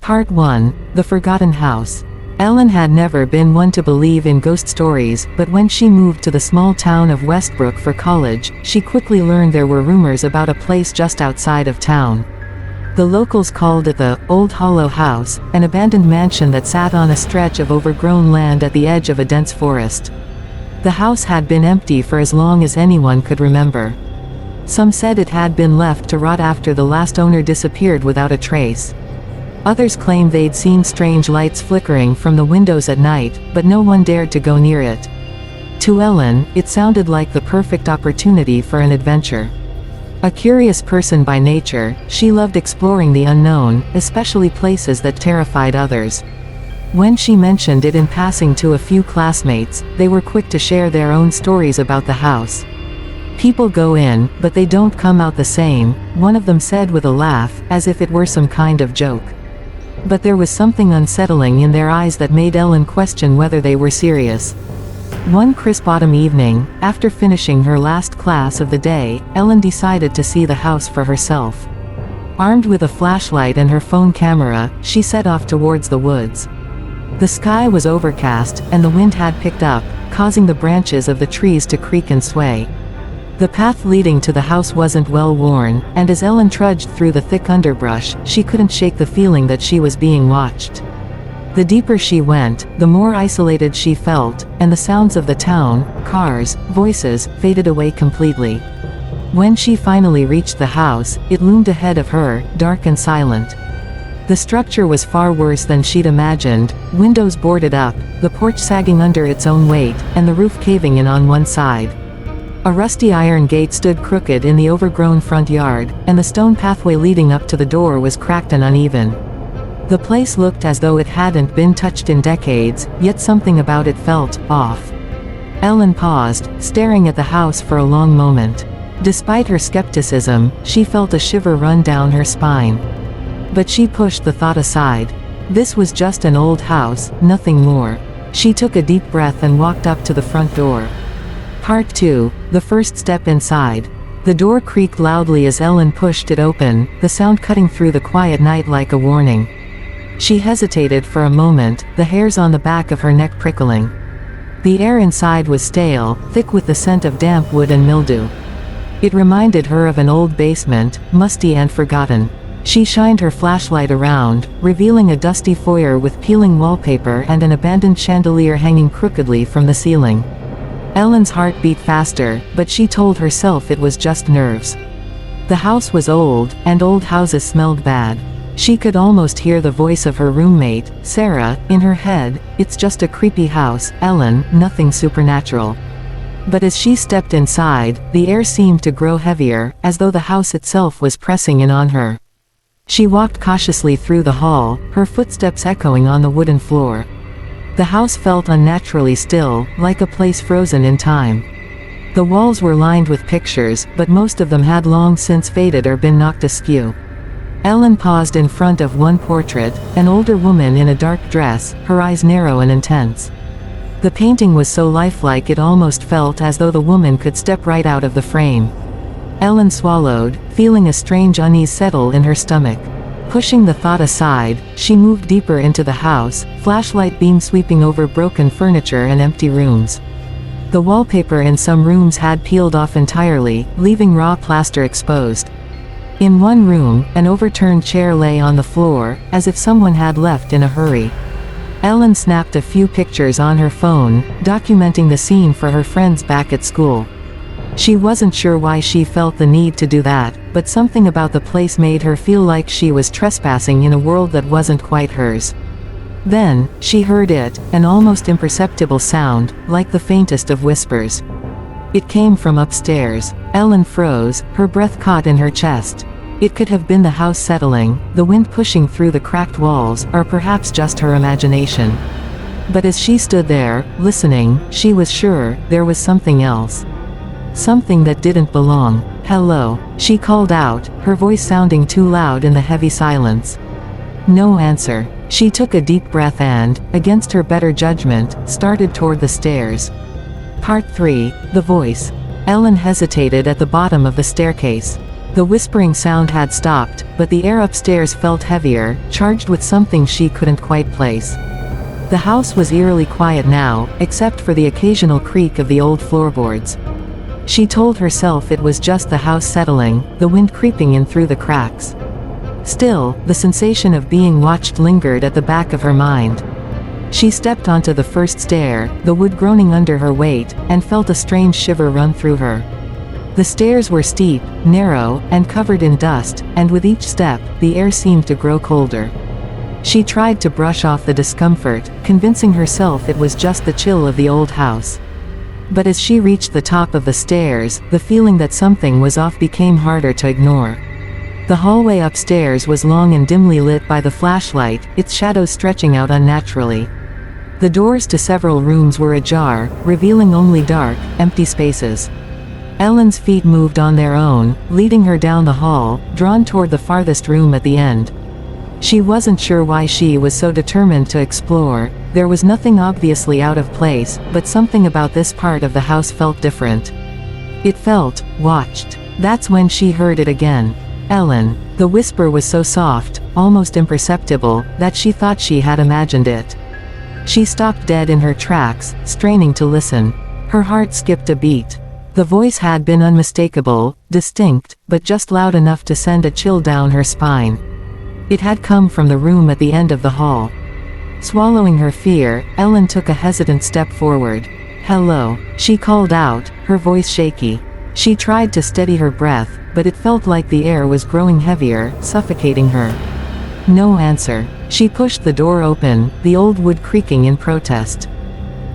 Part 1. The Forgotten House. Ellen had never been one to believe in ghost stories, but when she moved to the small town of Westbrook for college, she quickly learned there were rumors about a place just outside of town. The locals called it the Old Hollow House, an abandoned mansion that sat on a stretch of overgrown land at the edge of a dense forest. The house had been empty for as long as anyone could remember. Some said it had been left to rot after the last owner disappeared without a trace. Others claimed they'd seen strange lights flickering from the windows at night, but no one dared to go near it. To Ellen, it sounded like the perfect opportunity for an adventure. A curious person by nature, she loved exploring the unknown, especially places that terrified others. When she mentioned it in passing to a few classmates, they were quick to share their own stories about the house. "People go in, but they don't come out the same," one of them said with a laugh, as if it were some kind of joke. But there was something unsettling in their eyes that made Ellen question whether they were serious. One crisp autumn evening, after finishing her last class of the day, Ellen decided to see the house for herself. Armed with a flashlight and her phone camera, she set off towards the woods. The sky was overcast, and the wind had picked up, causing the branches of the trees to creak and sway. The path leading to the house wasn't well worn, and as Ellen trudged through the thick underbrush, she couldn't shake the feeling that she was being watched. The deeper she went, the more isolated she felt, and the sounds of the town, cars, voices, faded away completely. When she finally reached the house, it loomed ahead of her, dark and silent. The structure was far worse than she'd imagined, windows boarded up, the porch sagging under its own weight, and the roof caving in on one side. A rusty iron gate stood crooked in the overgrown front yard, and the stone pathway leading up to the door was cracked and uneven. The place looked as though it hadn't been touched in decades, yet something about it felt off. Ellen paused, staring at the house for a long moment. Despite her skepticism, she felt a shiver run down her spine. But she pushed the thought aside. This was just an old house, nothing more. She took a deep breath and walked up to the front door. Part 2. The first step inside. The door creaked loudly as Ellen pushed it open, the sound cutting through the quiet night like a warning. She hesitated for a moment, the hairs on the back of her neck prickling. The air inside was stale, thick with the scent of damp wood and mildew. It reminded her of an old basement, musty and forgotten. She shined her flashlight around, revealing a dusty foyer with peeling wallpaper and an abandoned chandelier hanging crookedly from the ceiling. Ellen's heart beat faster, but she told herself it was just nerves. The house was old, and old houses smelled bad. She could almost hear the voice of her roommate, Sarah, in her head. "It's just a creepy house, Ellen, nothing supernatural." But as she stepped inside, the air seemed to grow heavier, as though the house itself was pressing in on her. She walked cautiously through the hall, her footsteps echoing on the wooden floor. The house felt unnaturally still, like a place frozen in time. The walls were lined with pictures, but most of them had long since faded or been knocked askew. Ellen paused in front of one portrait, an older woman in a dark dress, her eyes narrow and intense. The painting was so lifelike it almost felt as though the woman could step right out of the frame. Ellen swallowed, feeling a strange unease settle in her stomach. Pushing the thought aside, she moved deeper into the house, flashlight beam sweeping over broken furniture and empty rooms. The wallpaper in some rooms had peeled off entirely, leaving raw plaster exposed. In one room, an overturned chair lay on the floor, as if someone had left in a hurry. Ellen snapped a few pictures on her phone, documenting the scene for her friends back at school. She wasn't sure why she felt the need to do that, but something about the place made her feel like she was trespassing in a world that wasn't quite hers. Then, she heard it, an almost imperceptible sound, like the faintest of whispers. It came from upstairs. Ellen froze, her breath caught in her chest. It could have been the house settling, the wind pushing through the cracked walls, or perhaps just her imagination. But as she stood there, listening, she was sure there was something else. Something that didn't belong. "Hello," she called out, her voice sounding too loud in the heavy silence. No answer. She took a deep breath and, against her better judgment, started toward the stairs. Part 3. The Voice. Ellen hesitated at the bottom of the staircase. The whispering sound had stopped, but the air upstairs felt heavier, charged with something she couldn't quite place. The house was eerily quiet now, except for the occasional creak of the old floorboards. She told herself it was just the house settling, the wind creeping in through the cracks. Still, the sensation of being watched lingered at the back of her mind. She stepped onto the first stair, the wood groaning under her weight, and felt a strange shiver run through her. The stairs were steep, narrow, and covered in dust, and with each step, the air seemed to grow colder. She tried to brush off the discomfort, convincing herself it was just the chill of the old house. But as she reached the top of the stairs, the feeling that something was off became harder to ignore. The hallway upstairs was long and dimly lit by the flashlight, its shadows stretching out unnaturally. The doors to several rooms were ajar, revealing only dark, empty spaces. Ellen's feet moved on their own, leading her down the hall, drawn toward the farthest room at the end. She wasn't sure why she was so determined to explore. There was nothing obviously out of place, but something about this part of the house felt different. It felt watched. That's when she heard it again. Ellen. The whisper was so soft, almost imperceptible, that she thought she had imagined it. She stopped dead in her tracks, straining to listen. Her heart skipped a beat. The voice had been unmistakable, distinct, but just loud enough to send a chill down her spine. It had come from the room at the end of the hall. Swallowing her fear, Ellen took a hesitant step forward. "Hello," she called out, her voice shaky. She tried to steady her breath, but it felt like the air was growing heavier, suffocating her. No answer. She pushed the door open, the old wood creaking in protest.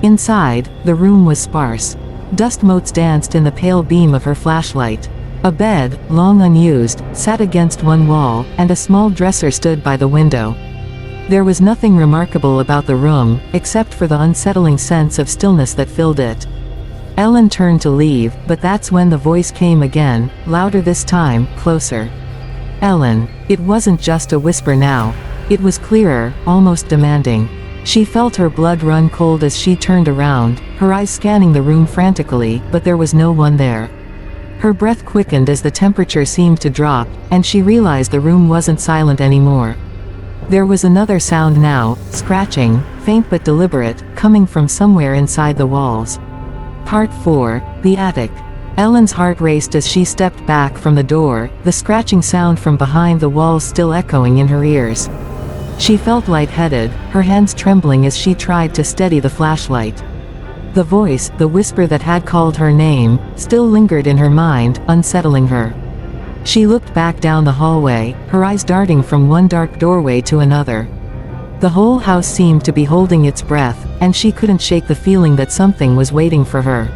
Inside, the room was sparse. Dust motes danced in the pale beam of her flashlight. A bed, long unused, sat against one wall, and a small dresser stood by the window. There was nothing remarkable about the room, except for the unsettling sense of stillness that filled it. Ellen turned to leave, but that's when the voice came again, louder this time, closer. Ellen. It wasn't just a whisper now. It was clearer, almost demanding. She felt her blood run cold as she turned around, her eyes scanning the room frantically, but there was no one there. Her breath quickened as the temperature seemed to drop, and she realized the room wasn't silent anymore. There was another sound now, scratching, faint but deliberate, coming from somewhere inside the walls. Part 4, The Attic. Ellen's heart raced as she stepped back from the door, the scratching sound from behind the walls still echoing in her ears. She felt lightheaded, her hands trembling as she tried to steady the flashlight. The voice, the whisper that had called her name, still lingered in her mind, unsettling her. She looked back down the hallway, her eyes darting from one dark doorway to another. The whole house seemed to be holding its breath, and she couldn't shake the feeling that something was waiting for her.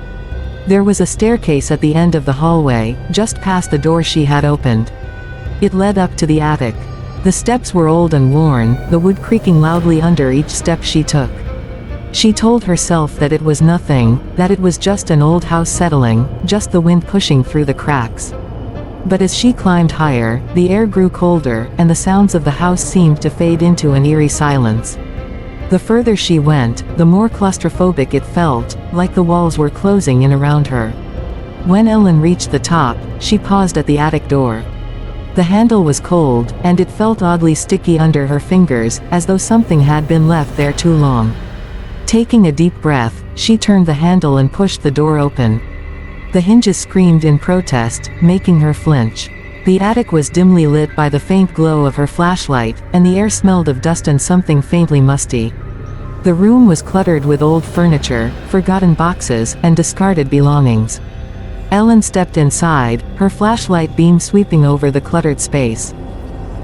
There was a staircase at the end of the hallway, just past the door she had opened. It led up to the attic. The steps were old and worn, the wood creaking loudly under each step she took. She told herself that it was nothing, that it was just an old house settling, just the wind pushing through the cracks. But as she climbed higher, the air grew colder, and the sounds of the house seemed to fade into an eerie silence. The further she went, the more claustrophobic it felt, like the walls were closing in around her. When Ellen reached the top, she paused at the attic door. The handle was cold, and it felt oddly sticky under her fingers, as though something had been left there too long. Taking a deep breath, she turned the handle and pushed the door open. The hinges screamed in protest, making her flinch. The attic was dimly lit by the faint glow of her flashlight, and the air smelled of dust and something faintly musty. The room was cluttered with old furniture, forgotten boxes, and discarded belongings. Ellen stepped inside, her flashlight beam sweeping over the cluttered space.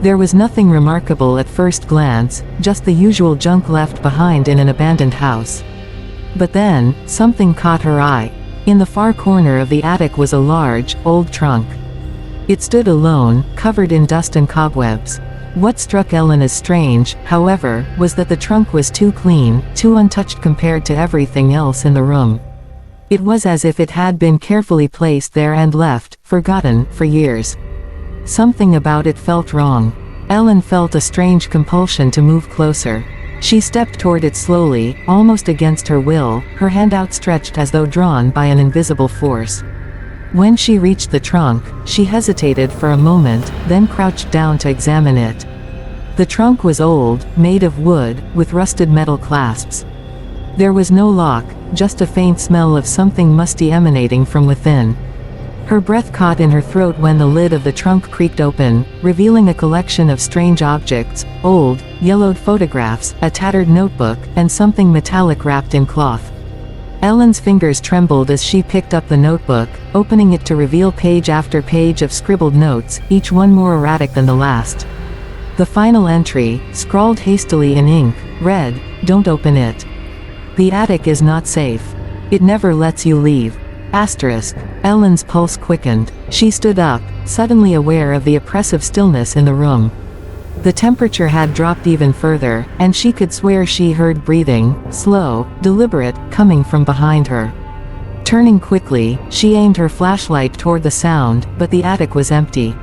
There was nothing remarkable at first glance, just the usual junk left behind in an abandoned house. But then, something caught her eye. In the far corner of the attic was a large, old trunk. It stood alone, covered in dust and cobwebs. What struck Ellen as strange, however, was that the trunk was too clean, too untouched compared to everything else in the room. It was as if it had been carefully placed there and left, forgotten, for years. Something about it felt wrong. Ellen felt a strange compulsion to move closer. She stepped toward it slowly, almost against her will, her hand outstretched as though drawn by an invisible force. When she reached the trunk, she hesitated for a moment, then crouched down to examine it. The trunk was old, made of wood, with rusted metal clasps. There was no lock, just a faint smell of something musty emanating from within. Her breath caught in her throat when the lid of the trunk creaked open, revealing a collection of strange objects: old, yellowed photographs, a tattered notebook, and something metallic wrapped in cloth. Ellen's fingers trembled as she picked up the notebook, opening it to reveal page after page of scribbled notes, each one more erratic than the last. The final entry, scrawled hastily in ink, read, "Don't open it. The attic is not safe. It never lets you leave." Asterisk. Ellen's pulse quickened. She stood up, suddenly aware of the oppressive stillness in the room. The temperature had dropped even further, and she could swear she heard breathing, slow, deliberate, coming from behind her. Turning quickly, she aimed her flashlight toward the sound, but the attic was empty.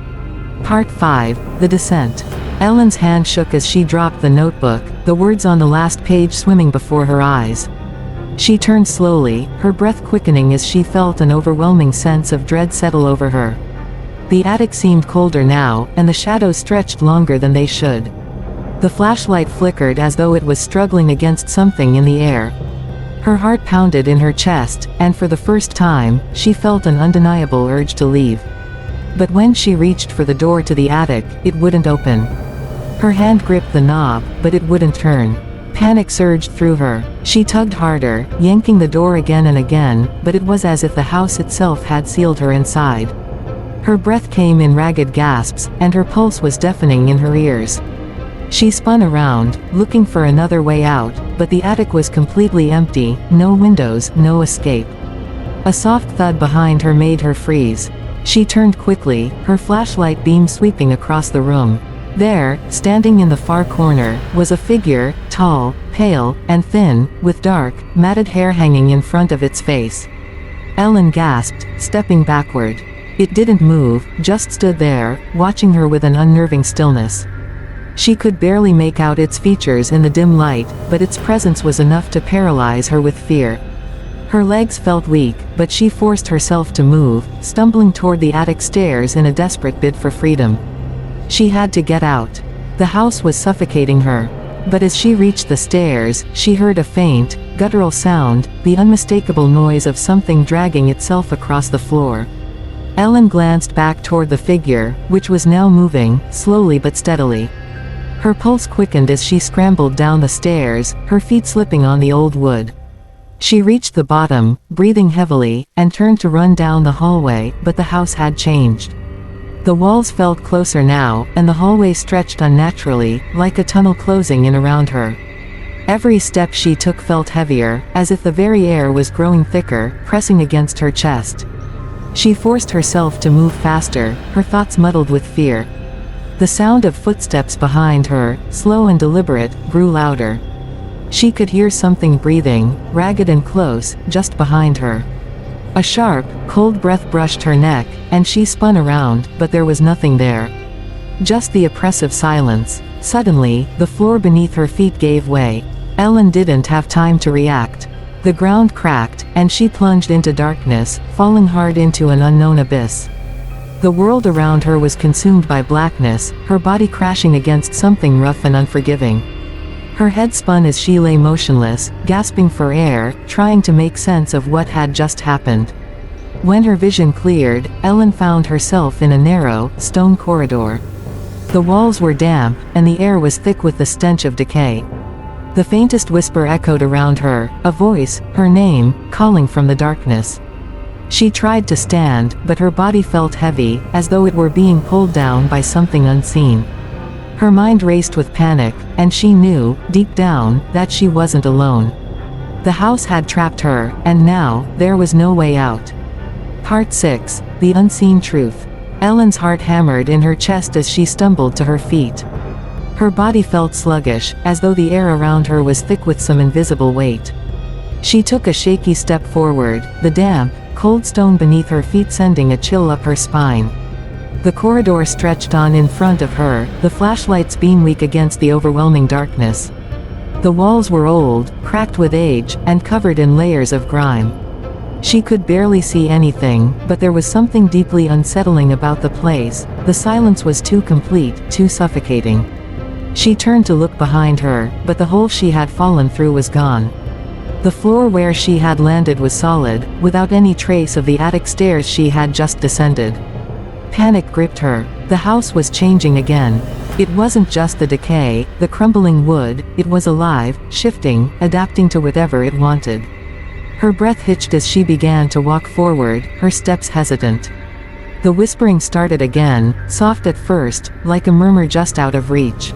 Part 5, The Descent. Ellen's hand shook as she dropped the notebook, the words on the last page swimming before her eyes. She turned slowly, her breath quickening as she felt an overwhelming sense of dread settle over her. The attic seemed colder now, and the shadows stretched longer than they should. The flashlight flickered as though it was struggling against something in the air. Her heart pounded in her chest, and for the first time, she felt an undeniable urge to leave. But when she reached for the door to the attic, it wouldn't open. Her hand gripped the knob, but it wouldn't turn. Panic surged through her. She tugged harder, yanking the door again and again, but it was as if the house itself had sealed her inside. Her breath came in ragged gasps, and her pulse was deafening in her ears. She spun around, looking for another way out, but the attic was completely empty, no windows, no escape. A soft thud behind her made her freeze. She turned quickly, her flashlight beam sweeping across the room. There, standing in the far corner, was a figure, tall, pale, and thin, with dark, matted hair hanging in front of its face. Ellen gasped, stepping backward. It didn't move, just stood there, watching her with an unnerving stillness. She could barely make out its features in the dim light, but its presence was enough to paralyze her with fear. Her legs felt weak, but she forced herself to move, stumbling toward the attic stairs in a desperate bid for freedom. She had to get out. The house was suffocating her. But as she reached the stairs, she heard a faint, guttural sound, the unmistakable noise of something dragging itself across the floor. Ellen glanced back toward the figure, which was now moving, slowly but steadily. Her pulse quickened as she scrambled down the stairs, her feet slipping on the old wood. She reached the bottom, breathing heavily, and turned to run down the hallway, but the house had changed. The walls felt closer now, and the hallway stretched unnaturally, like a tunnel closing in around her. Every step she took felt heavier, as if the very air was growing thicker, pressing against her chest. She forced herself to move faster, her thoughts muddled with fear. The sound of footsteps behind her, slow and deliberate, grew louder. She could hear something breathing, ragged and close, just behind her. A sharp, cold breath brushed her neck, and she spun around, but there was nothing there. Just the oppressive silence. Suddenly, the floor beneath her feet gave way. Ellen didn't have time to react. The ground cracked, and she plunged into darkness, falling hard into an unknown abyss. The world around her was consumed by blackness, her body crashing against something rough and unforgiving. Her head spun as she lay motionless, gasping for air, trying to make sense of what had just happened. When her vision cleared, Ellen found herself in a narrow, stone corridor. The walls were damp, and the air was thick with the stench of decay. The faintest whisper echoed around her, a voice, her name, calling from the darkness. She tried to stand, but her body felt heavy, as though it were being pulled down by something unseen. Her mind raced with panic, and she knew, deep down, that she wasn't alone. The house had trapped her, and now, there was no way out. Part 6, The Unseen Truth. Ellen's heart hammered in her chest as she stumbled to her feet. Her body felt sluggish, as though the air around her was thick with some invisible weight. She took a shaky step forward, the damp, cold stone beneath her feet sending a chill up her spine. The corridor stretched on in front of her, the flashlight's beam weak against the overwhelming darkness. The walls were old, cracked with age, and covered in layers of grime. She could barely see anything, but there was something deeply unsettling about the place. The silence was too complete, too suffocating. She turned to look behind her, but the hole she had fallen through was gone. The floor where she had landed was solid, without any trace of the attic stairs she had just descended. Panic gripped her. The house was changing again. It wasn't just the decay, the crumbling wood, it was alive, shifting, adapting to whatever it wanted. Her breath hitched as she began to walk forward, her steps hesitant. The whispering started again, soft at first, like a murmur just out of reach.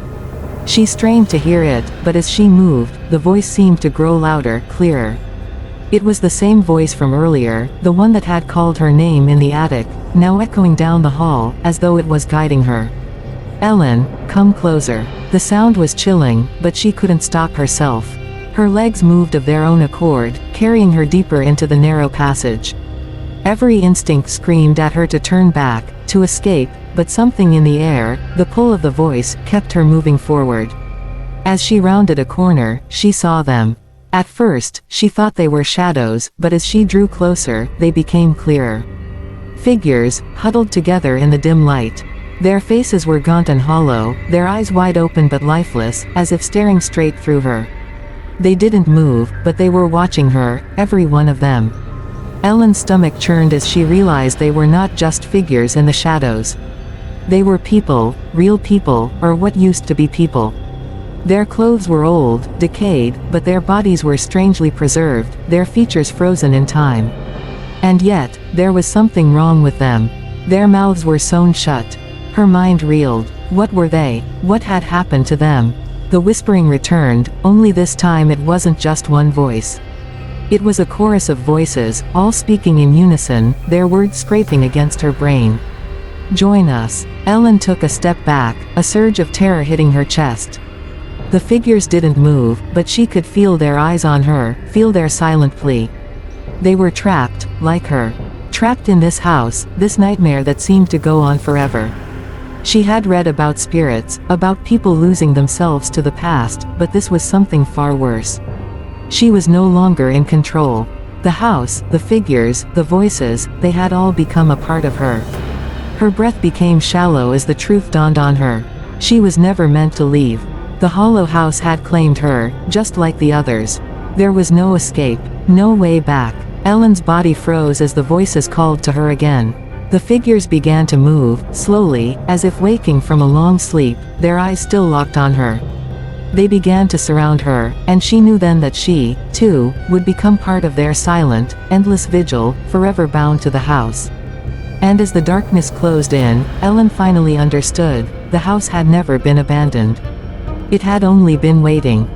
She strained to hear it, but as she moved, the voice seemed to grow louder, clearer. It was the same voice from earlier, the one that had called her name in the attic, now echoing down the hall, as though it was guiding her. "Ellen, come closer." The sound was chilling, but she couldn't stop herself. Her legs moved of their own accord, carrying her deeper into the narrow passage. Every instinct screamed at her to turn back, to escape, but something in the air, the pull of the voice, kept her moving forward. As she rounded a corner, she saw them. At first, she thought they were shadows, but as she drew closer, they became clearer. Figures, huddled together in the dim light. Their faces were gaunt and hollow, their eyes wide open but lifeless, as if staring straight through her. They didn't move, but they were watching her, every one of them. Ellen's stomach churned as she realized they were not just figures in the shadows. They were people, real people, or what used to be people. Their clothes were old, decayed, but their bodies were strangely preserved, their features frozen in time. And yet, there was something wrong with them. Their mouths were sewn shut. Her mind reeled. What were they? What had happened to them? The whispering returned, only this time it wasn't just one voice. It was a chorus of voices, all speaking in unison, their words scraping against her brain. "Join us." Ellen took a step back, a surge of terror hitting her chest. The figures didn't move, but she could feel their eyes on her, feel their silent plea. They were trapped, like her. Trapped in this house, this nightmare that seemed to go on forever. She had read about spirits, about people losing themselves to the past, but this was something far worse. She was no longer in control. The house, the figures, the voices, they had all become a part of her. Her breath became shallow as the truth dawned on her. She was never meant to leave. The hollow house had claimed her, just like the others. There was no escape, no way back. Ellen's body froze as the voices called to her again. The figures began to move, slowly, as if waking from a long sleep, their eyes still locked on her. They began to surround her, and she knew then that she, too, would become part of their silent, endless vigil, forever bound to the house. And as the darkness closed in, Ellen finally understood, the house had never been abandoned. It had only been waiting.